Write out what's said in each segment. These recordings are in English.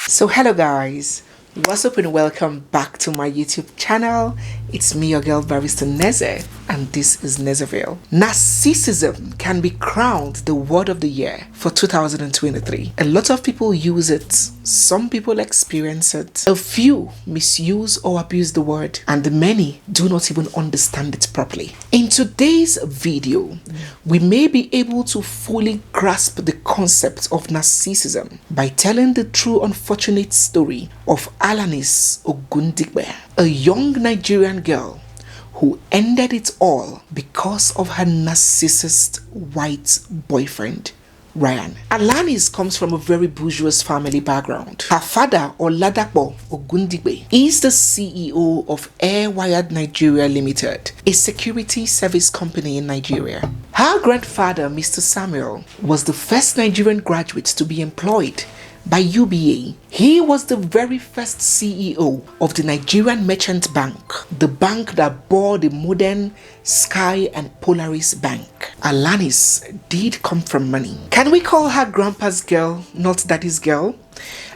So hello guys, what's up and welcome back to my YouTube channel. It's me, your girl barrister Neze, and this is Nezeville. Narcissism can be crowned the word of the year for 2023. A lot of people use it, some people experience it, a few misuse or abuse the word, and many do not even understand it properly. In today's video, we may be able to fully grasp the concept of narcissism by telling the true unfortunate story of ALANIS OGUNDIPE, a young Nigerian girl who ended it all because of her narcissist white boyfriend, Ryan. ALANIS comes from a very bourgeois family background. Her father, Oladapo Ogundipe, is the CEO of Airwired Nigeria Limited, a security service company in Nigeria. Her grandfather, Mr. Samuel, was the first Nigerian graduate to be employed by UBA. He was the very first CEO of the Nigerian Merchant Bank, the bank that bore the modern Sky and Polaris Bank. ALANIS did come from money. Can we call her grandpa's girl, not daddy's girl?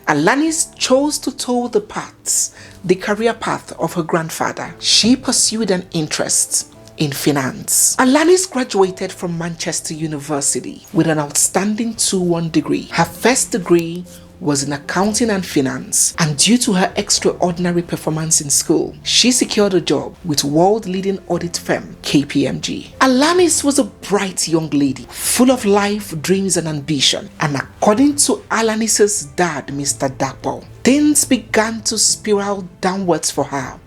ALANIS chose to toe the career path of her grandfather. She pursued an interest in finance. ALANIS graduated from Manchester University with an outstanding 2-1 degree. Her first degree was in accounting and finance, and due to her extraordinary performance in school, she secured a job with world-leading audit firm KPMG. ALANIS was a bright young lady, full of life, dreams and ambition, and according to ALANIS's dad, Mr. Dapo, things began to spiral downwards for her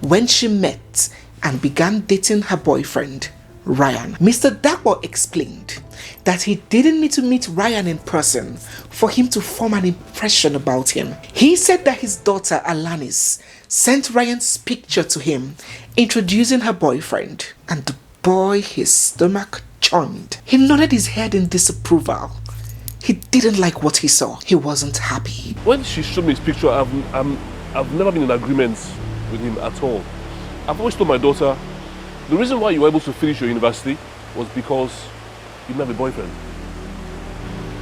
when she met and began dating her boyfriend, Ryan. Mr. Dapo explained that he didn't need to meet Ryan in person for him to form an impression about him. He said that his daughter ALANIS sent Ryan's picture to him, introducing her boyfriend, and the boy, his stomach churned. He nodded his head in disapproval. He didn't like what he saw. He wasn't happy. When she showed me his picture, I've never been in agreement with him at all. I've always told my daughter, the reason why you were able to finish your university was because you didn't have a boyfriend.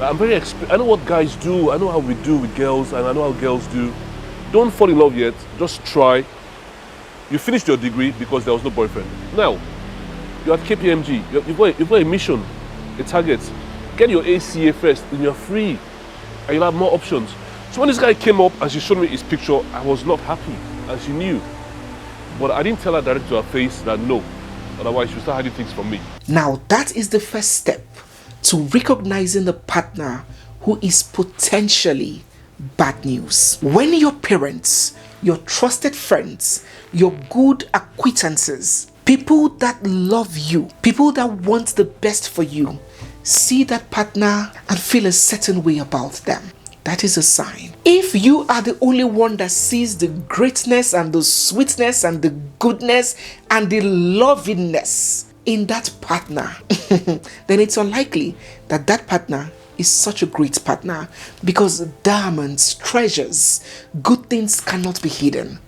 I know what guys do, I know how we do with girls, and I know how girls do. Don't fall in love yet, just try. You finished your degree because there was no boyfriend. Now, you're at KPMG, you've got a mission, a target. Get your ACA first, then you're free, and you'll have more options. So when this guy came up and she showed me his picture, I was not happy, and she knew. But I didn't tell her directly to her face that no, otherwise she'll start hiding things from me. Now that is the first step to recognizing the partner who is potentially bad news. When your parents, your trusted friends, your good acquaintances, people that love you, people that want the best for you, see that partner and feel a certain way about them, that is a sign. If you are the only one that sees the greatness and the sweetness and the goodness and the lovingness in that partner, then it's unlikely that that partner is such a great partner, because diamonds, treasures, good things cannot be hidden.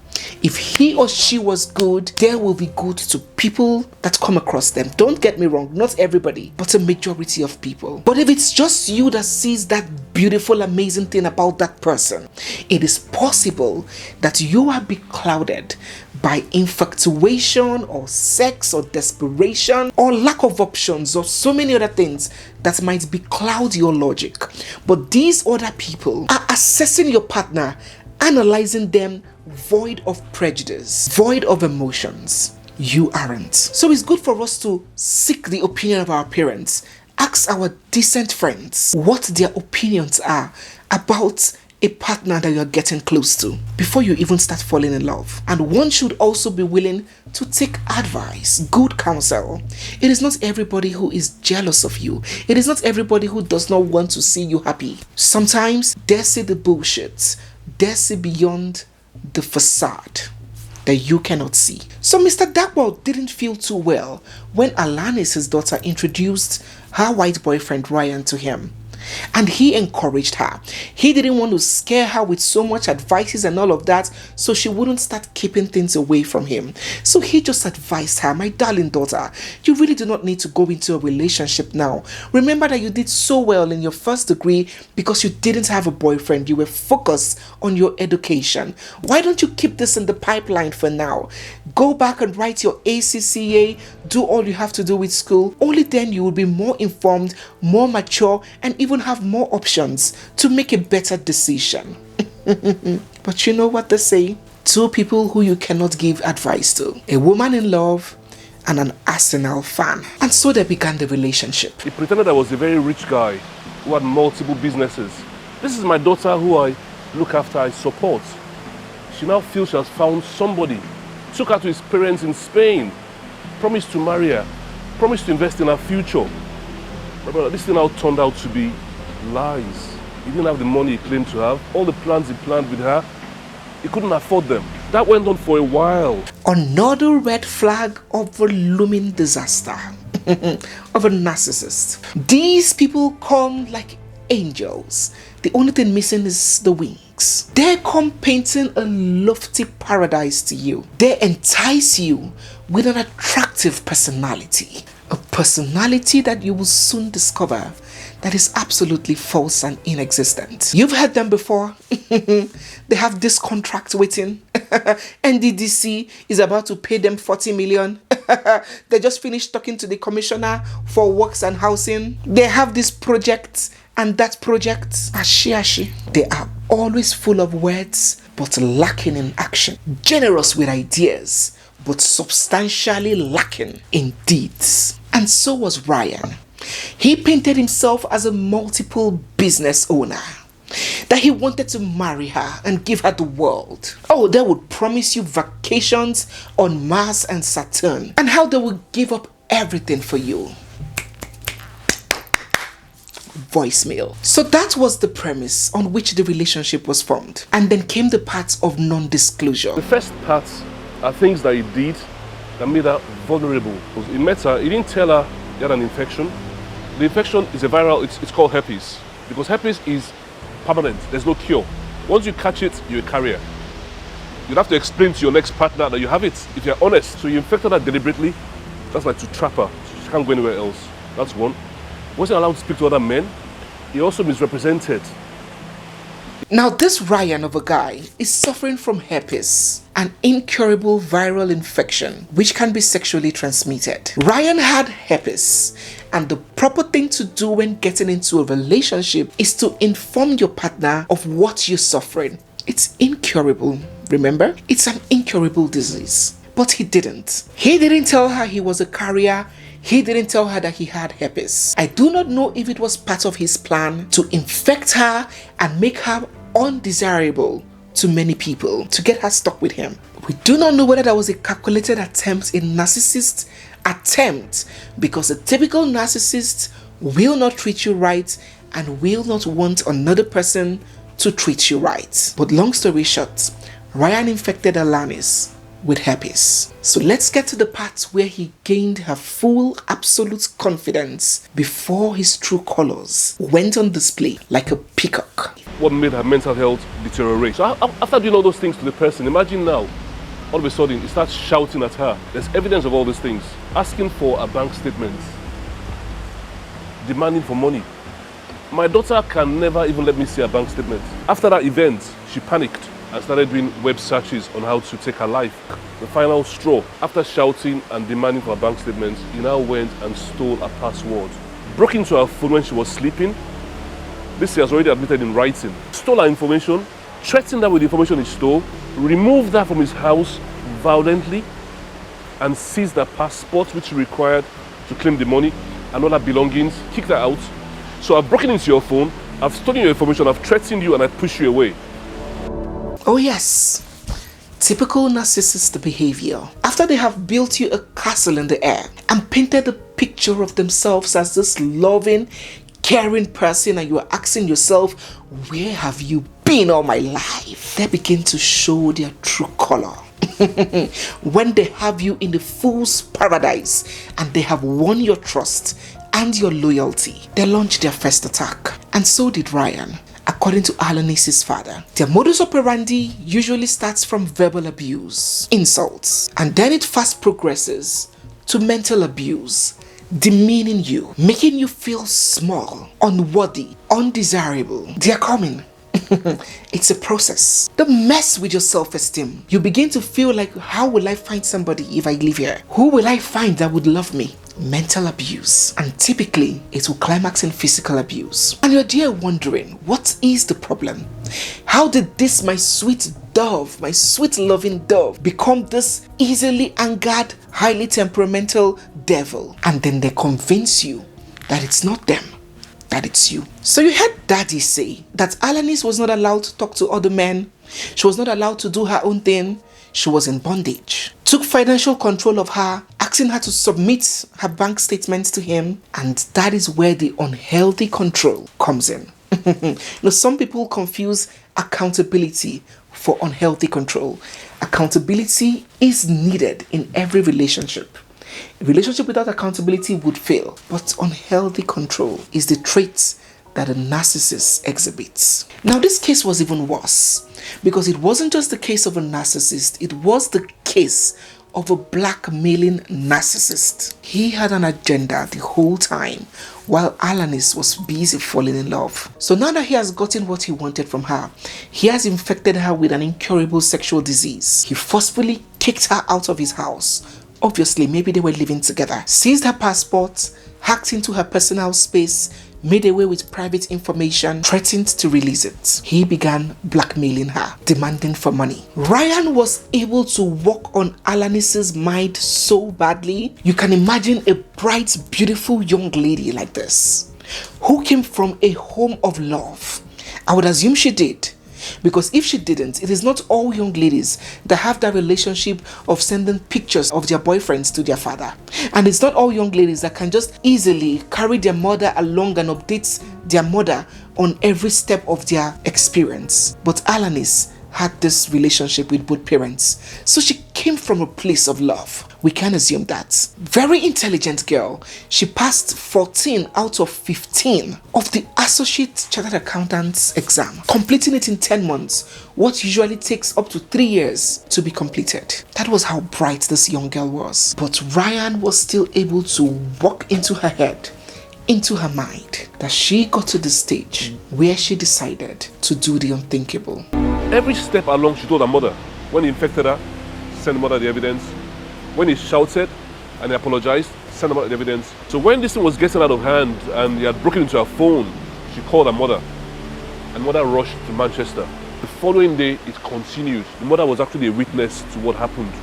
If he or she was good, there will be good to people that come across them. Don't get me wrong, not everybody, but a majority of people. But if it's just you that sees that beautiful, amazing thing about that person, it is possible that you are beclouded by infatuation or sex or desperation or lack of options or so many other things that might becloud your logic. But these other people are assessing your partner, analyzing them void of prejudice, void of emotions. You aren't. So it's good for us to seek the opinion of our parents. Ask our decent friends what their opinions are about a partner that you're getting close to before you even start falling in love. And one should also be willing to take advice, good counsel. It is not everybody who is jealous of you. It is not everybody who does not want to see you happy. Sometimes they see the bullshit. They see beyond the facade that you cannot see. So Mr. Dapo didn't feel too well when ALANIS, his daughter, introduced her white boyfriend Ryan to him. And he encouraged her. He didn't want to scare her with so much advices and all of that, so she wouldn't start keeping things away from him. So he just advised her, my darling daughter, you really do not need to go into a relationship now. Remember that you did so well in your first degree because you didn't have a boyfriend. You were focused on your education. Why don't you keep this in the pipeline for now? Go back and write your ACCA, do all you have to do with school. Only then you will be more informed, more mature, and even have more options to make a better decision. But you know what they say? Two people who you cannot give advice to. A woman in love and an Arsenal fan. And so they began the relationship. He pretended I was a very rich guy who had multiple businesses. This is my daughter who I look after, I support. She now feels she has found somebody. Took her to his parents in Spain. Promised to marry her. Promised to invest in her future. But this thing now turned out to be lies. He didn't have the money he claimed to have. All the plans he planned with her, he couldn't afford them. That went on for a while. Another red flag of a looming disaster of a narcissist. These people come like angels. The only thing missing is the wings. They come painting a lofty paradise to you. They entice you with an attractive personality. A personality that you will soon discover that is absolutely false and inexistent. You've heard them before. They have this contract waiting. NDDC is about to pay them 40 million. They just finished talking to the commissioner for works and housing. They have this project and that project. Ashi. They are always full of words but lacking in action. Generous with ideas but substantially lacking in deeds. And so was Ryan. He painted himself as a multiple business owner, that he wanted to marry her and give her the world. Oh, they would promise you vacations on Mars and Saturn, and how they would give up everything for you. Voicemail. So that was the premise on which the relationship was formed. And then came the parts of non-disclosure. The first parts are things that he did that made her vulnerable. He met her, he didn't tell her he had an infection. The infection is a viral, it's called herpes. Because herpes is permanent, there's no cure. Once you catch it, you're a carrier. You'd have to explain to your next partner that you have it, if you're honest. So you infected her deliberately, that's like to trap her. She can't go anywhere else. That's one. Wasn't allowed to speak to other men. He also misrepresented. Now this Ryan of a guy is suffering from herpes, an incurable viral infection which can be sexually transmitted. Ryan had herpes, and the proper thing to do when getting into a relationship is to inform your partner of what you're suffering. It's incurable, remember? It's an incurable disease. But he didn't. He didn't tell her he was a carrier. He didn't tell her that he had herpes. I do not know if it was part of his plan to infect her and make her undesirable to many people, to get her stuck with him. We do not know whether that was a calculated attempt, a narcissist attempt, because a typical narcissist will not treat you right and will not want another person to treat you right. But long story short, Ryan infected ALANIS with herpes. So let's get to the part where he gained her full absolute confidence before his true colors went on display like a peacock. What made her mental health deteriorate? So after doing all those things to the person, imagine now, all of a sudden, he starts shouting at her. There's evidence of all these things. Asking for a bank statement. Demanding for money. My daughter can never even let me see a bank statement. After that event, she panicked and started doing web searches on how to take her life. The final straw, after shouting and demanding for a bank statement, he now went and stole her password. Broke into her phone when she was sleeping. This he has already admitted in writing. Stole her information, threatened her with the information he stole, removed her from his house violently, and seized her passport, which she required to claim the money, and all her belongings, kicked her out. So I've broken into your phone, I've stolen your information, I've threatened you, and I pushed you away. Oh yes, typical narcissist behavior. After they have built you a castle in the air and painted a picture of themselves as this loving, caring person, and you are asking yourself, where have you been all my life? They begin to show their true color. When they have you in the fool's paradise and they have won your trust and your loyalty, they launch their first attack. And so did Ryan. According to ALANIS' father, their modus operandi usually starts from verbal abuse, insults, and then it fast progresses to mental abuse, demeaning you, making you feel small, unworthy, undesirable. They are coming. It's a process. Don't mess with your self-esteem. You begin to feel like, how will I find somebody if I live here? Who will I find that would love me? Mental abuse, and typically it will climax in physical abuse. And you're there wondering, what is the problem? How did this my sweet dove, my sweet loving dove, become this easily angered, highly temperamental devil? And then they convince you that it's not them, that it's you. So you heard Daddy say that ALANIS was not allowed to talk to other men. She was not allowed to do her own thing. She was in bondage. Took financial control of her, asking her to submit her bank statements to him. And that is where the unhealthy control comes in. Some people confuse accountability for unhealthy control. Accountability is needed in every relationship. A relationship without accountability would fail. But unhealthy control is the trait that a narcissist exhibits. Now, this case was even worse because it wasn't just the case of a narcissist, it was the case of a blackmailing narcissist. He had an agenda the whole time while ALANIS was busy falling in love. So now that he has gotten what he wanted from her, he has infected her with an incurable sexual disease. He forcefully kicked her out of his house. Obviously, maybe they were living together. Seized her passport, hacked into her personal space, made away with private information, threatened to release it. He began blackmailing her, demanding for money. Ryan was able to work on ALANIS' mind so badly. You can imagine a bright, beautiful young lady like this, who came from a home of love. I would assume she did. Because if she didn't, it is not all young ladies that have that relationship of sending pictures of their boyfriends to their father. And it's not all young ladies that can just easily carry their mother along and update their mother on every step of their experience. But ALANIS had this relationship with both parents. So she came from a place of love. We can assume that. Very intelligent girl. She passed 14 out of 15 of the Associate Chartered Accountant's exam, completing it in 10 months, what usually takes up to 3 years to be completed. That was how bright this young girl was. But Ryan was still able to walk into her head, into her mind, that she got to the stage where she decided to do the unthinkable. Every step along, she told her mother. When he infected her, send the mother the evidence. When he shouted and he apologized, send the mother the evidence. So when this thing was getting out of hand and he had broken into her phone, she called her mother. And mother rushed to Manchester. The following day, it continued. The mother was actually a witness to what happened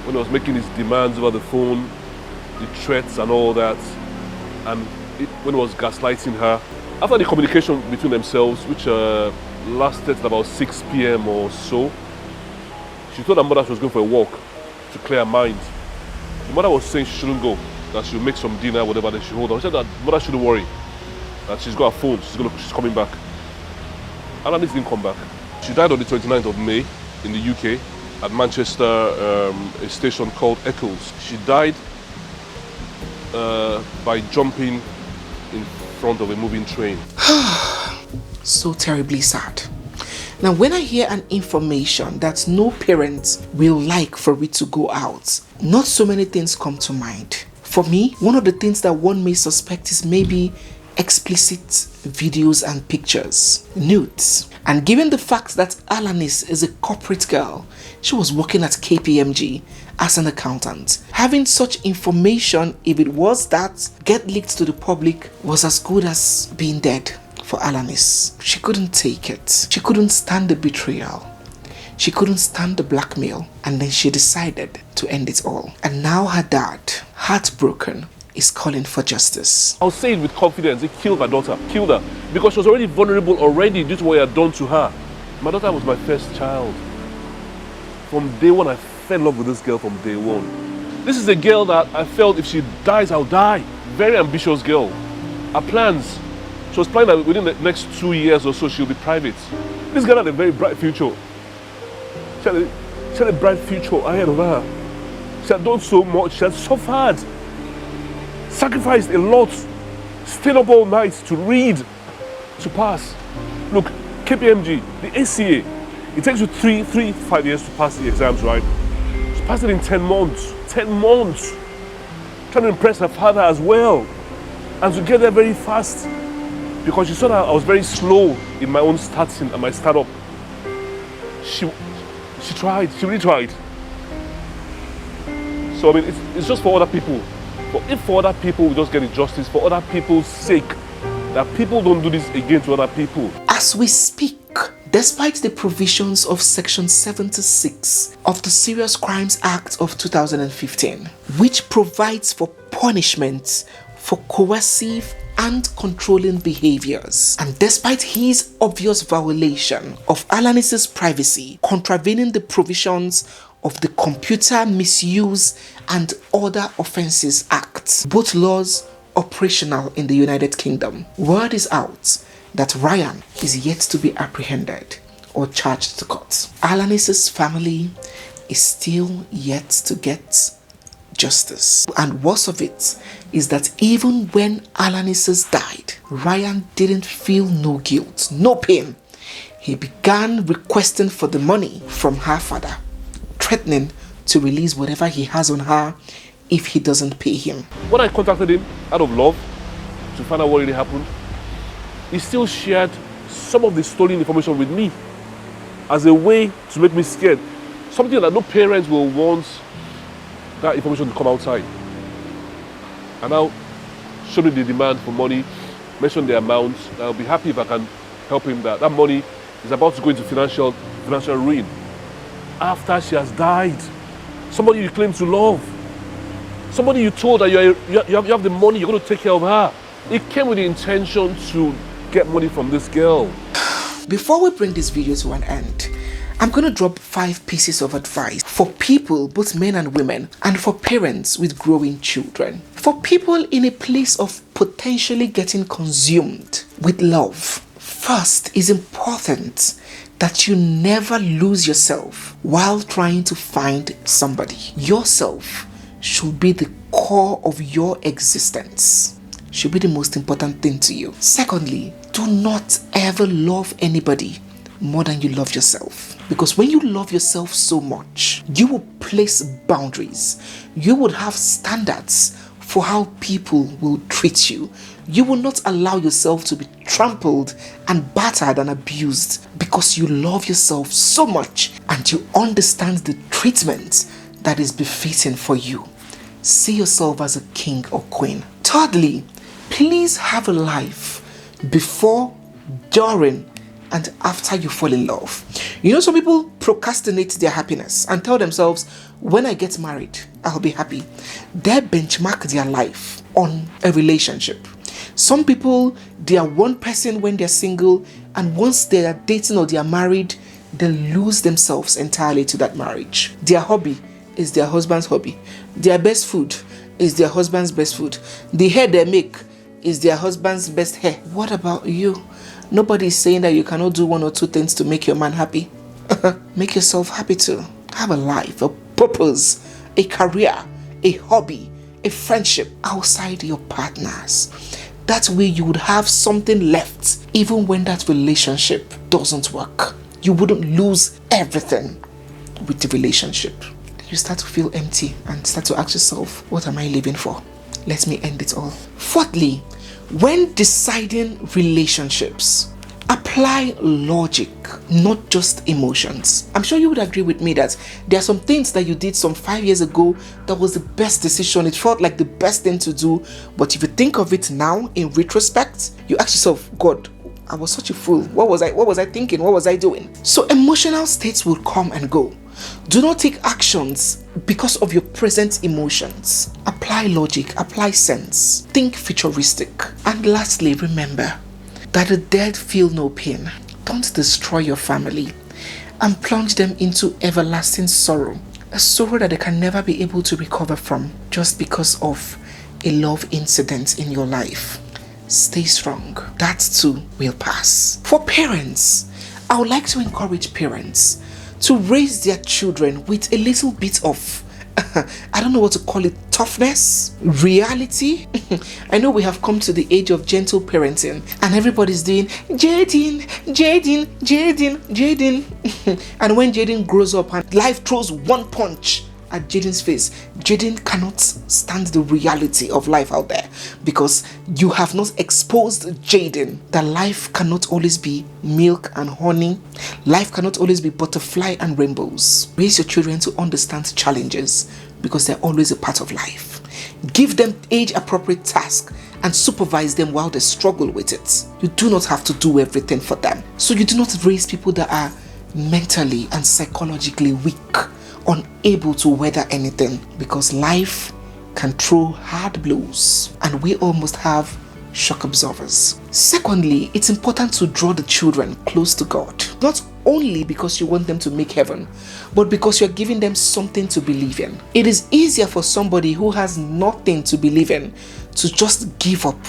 when he was making his demands over the phone, the threats and all that. And when he was gaslighting her. After the communication between themselves, which lasted at about 6 p.m. or so, she told her mother she was going for a walk to clear her mind. The mother was saying she shouldn't go, that she'll make some dinner, whatever, then she'll hold on. She said that mother shouldn't worry, that she's got her phone, she's coming back. ALANIS didn't come back. She died on the 29th of May in the UK at Manchester, a station called Eccles. She died by jumping in front of a moving train. So terribly sad. Now, when I hear an information that no parent will like for it to go out, not so many things come to mind. For me, one of the things that one may suspect is maybe explicit videos and pictures, nudes. And given the fact that ALANIS is a corporate girl, she was working at KPMG as an accountant. Having such information, if it was that, get leaked to the public, was as good as being dead. For ALANIS, she couldn't take it. She couldn't stand the betrayal. She couldn't stand the blackmail. And then she decided to end it all. And now her dad, heartbroken, is calling for justice. I'll say it with confidence, he killed my daughter, killed her, because she was already vulnerable already due to what he had done to her. My daughter was my first child. From day one, I fell in love with this girl from day one. This is a girl that I felt if she dies, I'll die. Very ambitious girl. Her plans. She was planning that within the next 2 years or so, she'll be private. This girl had a very bright future. She had a bright future ahead of her. She had done so much. She had suffered, sacrificed a lot, stayed up all night to read, to pass. Look, KPMG, the ACA, it takes you 5 years to pass the exams, right? She passed it in 10 months. 10 months! Trying to impress her father as well. And to get there very fast. Because she saw that I was very slow in my own starting and my startup. She tried, she really tried. So I mean, it's just for other people. But if for other people we just get injustice, for other people's sake, that people don't do this again to other people. As we speak, despite the provisions of Section 76 of the Serious Crimes Act of 2015, which provides for punishments for coercive and controlling behaviors, and despite his obvious violation of ALANIS's privacy, contravening the provisions of the Computer Misuse and Other Offences Act, both laws operational in the United Kingdom, word is out that Ryan is yet to be apprehended or charged to court. ALANIS's family is still yet to get justice. And worst of it is that even when ALANIS died, Ryan didn't feel no guilt, no pain. He began requesting for the money from her father, threatening to release whatever he has on her if he doesn't pay him. When I contacted him out of love to find out what really happened, he still shared some of the stolen information with me as a way to make me scared. Something that no parents will want that information to come outside. And now show me the demand for money, mention the amount. I'll be happy if I can help him. That money is about to go into financial ruin. After she has died, somebody you claim to love, somebody you told that you have the money, you're going to take care of her. It came with the intention to get money from this girl. Before we bring this video to an end, I'm going to drop 5 pieces of advice for people, both men and women, and for parents with growing children. For people in a place of potentially getting consumed with love, first, it's important that you never lose yourself while trying to find somebody. Yourself should be the core of your existence. Should be the most important thing to you. Secondly, do not ever love anybody more than you love yourself. Because when you love yourself so much, you will place boundaries. You would have standards for how people will treat you. You will not allow yourself to be trampled and battered and abused because you love yourself so much and you understand the treatment that is befitting for you. See yourself as a king or queen. Thirdly, please have a life before, during, and after you fall in love. You know, some people procrastinate their happiness and tell themselves, when I get married, I'll be happy. They benchmark their life on a relationship. Some people, they are one person when they're single, and once they are dating or they are married, they lose themselves entirely to that marriage. Their hobby is their husband's hobby. Their best food is their husband's best food. The hair they make is their husband's best hair. What about you? Nobody is saying that you cannot do 1 or 2 things to make your man happy. Make yourself happy too. Have a life, a purpose, a career, a hobby, a friendship outside your partners. That way you would have something left even when that relationship doesn't work. You wouldn't lose everything with the relationship. You start to feel empty and start to ask yourself, what am I living for? Let me end it all. Fourthly, when deciding relationships, apply logic, not just emotions. I'm sure you would agree with me that there are some things that you did some 5 years ago that was the best decision. It felt like the best thing to do. But if you think of it now in retrospect, you ask yourself, God, I was such a fool. What was I thinking? What was I doing? So emotional states will come and go. Do not take actions because of your present emotions. Apply logic, apply sense, think futuristic. And lastly, remember that the dead feel no pain. Don't destroy your family and plunge them into everlasting sorrow. A sorrow that they can never be able to recover from just because of a love incident in your life. Stay strong. That too will pass. For parents, I would like to encourage parents to raise their children with a little bit of I don't know what to call it, toughness, reality. I know we have come to the age of gentle parenting and everybody's doing Jaden. And when Jaden grows up and life throws one punch at Jaden's face, Jaden cannot stand the reality of life out there because you have not exposed Jaden that life cannot always be milk and honey. Life cannot always be butterfly and rainbows. Raise your children to understand challenges because they're always a part of life. Give them age-appropriate tasks and supervise them while they struggle with it. You do not have to do everything for them. So you do not raise people that are mentally and psychologically weak, unable to weather anything, because life can throw hard blows and we all must have shock absorbers. Secondly, it's important to draw the children close to God, not only because you want them to make heaven, but because you're giving them something to believe in. It is easier for somebody who has nothing to believe in to just give up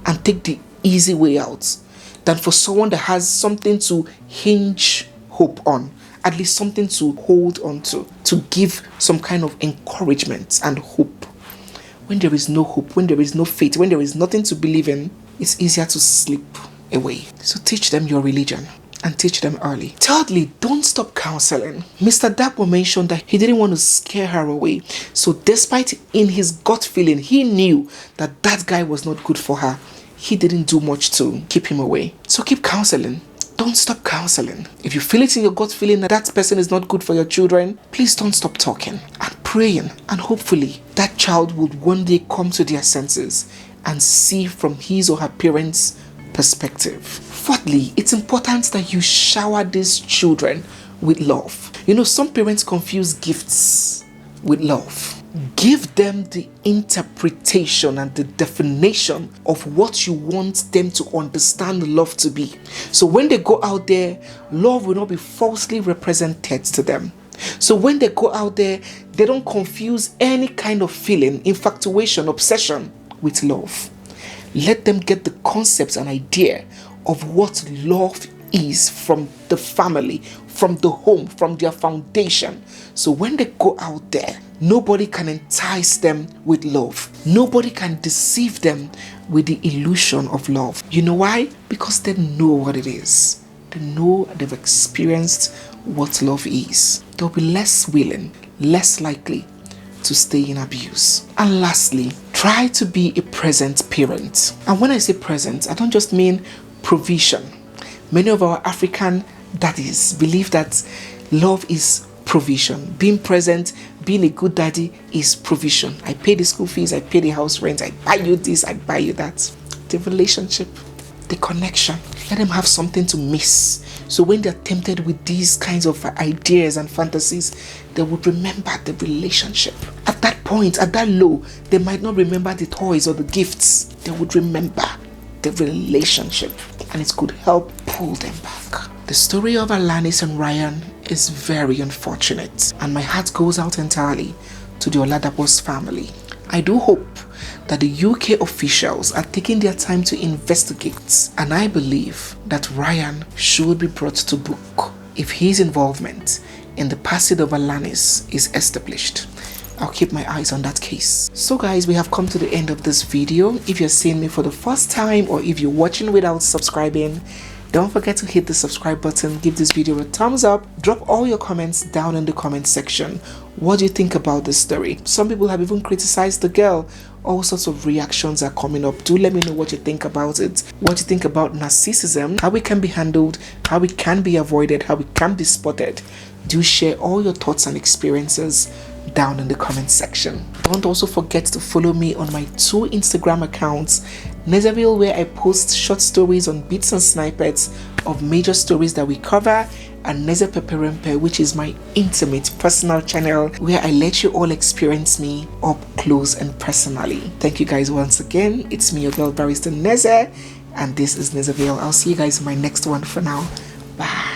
and take the easy way out than for someone that has something to hinge hope on, at least something to hold on to give some kind of encouragement and hope. When there is no hope, when there is no faith, when there is nothing to believe in, it's easier to slip away. So teach them your religion and teach them early. Thirdly, don't stop counseling. Mr. Dapo mentioned that he didn't want to scare her away. So despite in his gut feeling, he knew that that guy was not good for her. He didn't do much to keep him away. So keep counseling. Don't stop counseling. If you feel it in your gut feeling that that person is not good for your children, please don't stop talking and praying. And hopefully that child would one day come to their senses and see from his or her parents' perspective. Fourthly, it's important that you shower these children with love. You know, some parents confuse gifts with love. Give them the interpretation and the definition of what you want them to understand love to be. So when they go out there, love will not be falsely represented to them. So when they go out there, they don't confuse any kind of feeling, infatuation, obsession with love. Let them get the concepts and idea of what love is from the family, from the home, from their foundation. So when they go out there, nobody can entice them with love. Nobody can deceive them with the illusion of love. You know why? Because they know what it is. They know, they've experienced what love is. They'll be less willing, less likely to stay in abuse. And lastly, try to be a present parent. And when I say present, I don't just mean provision. Many of our African daddies believe that love is provision. Being present, being a good daddy is provision. I pay the school fees, I pay the house rent, I buy you this, I buy you that. The relationship, the connection, let them have something to miss. So when they're tempted with these kinds of ideas and fantasies, they would remember the relationship. At that point, at that low, they might not remember the toys or the gifts. They would remember the relationship, and it could help pull them back. The story of ALANIS and Ryan is very unfortunate, and my heart goes out entirely to the Oladapo's family. I do hope that the UK officials are taking their time to investigate, and I believe that Ryan should be brought to book if his involvement in the passing of ALANIS is established. I'll keep my eyes on that case. So guys, we have come to the end of this video. If you're seeing me for the first time or if you're watching without subscribing, don't forget to hit the subscribe button, give this video a thumbs up, drop all your comments down in the comment section. What do you think about this story? Some people have even criticized the girl. All sorts of reactions are coming up. Do let me know what you think about it. What you think about narcissism, how it can be handled, how it can be avoided, how it can be spotted. Do share all your thoughts and experiences down in the comment section. Don't also forget to follow me on my 2 Instagram accounts, Nezeville, where I post short stories on bits and snippets of major stories that we cover, and Nezeville, which is my intimate personal channel where I let you all experience me up close and personally. Thank you guys once again. It's me, your girl Barrister Neze, and this is Nezeville. I'll see you guys in my next one. For now, bye.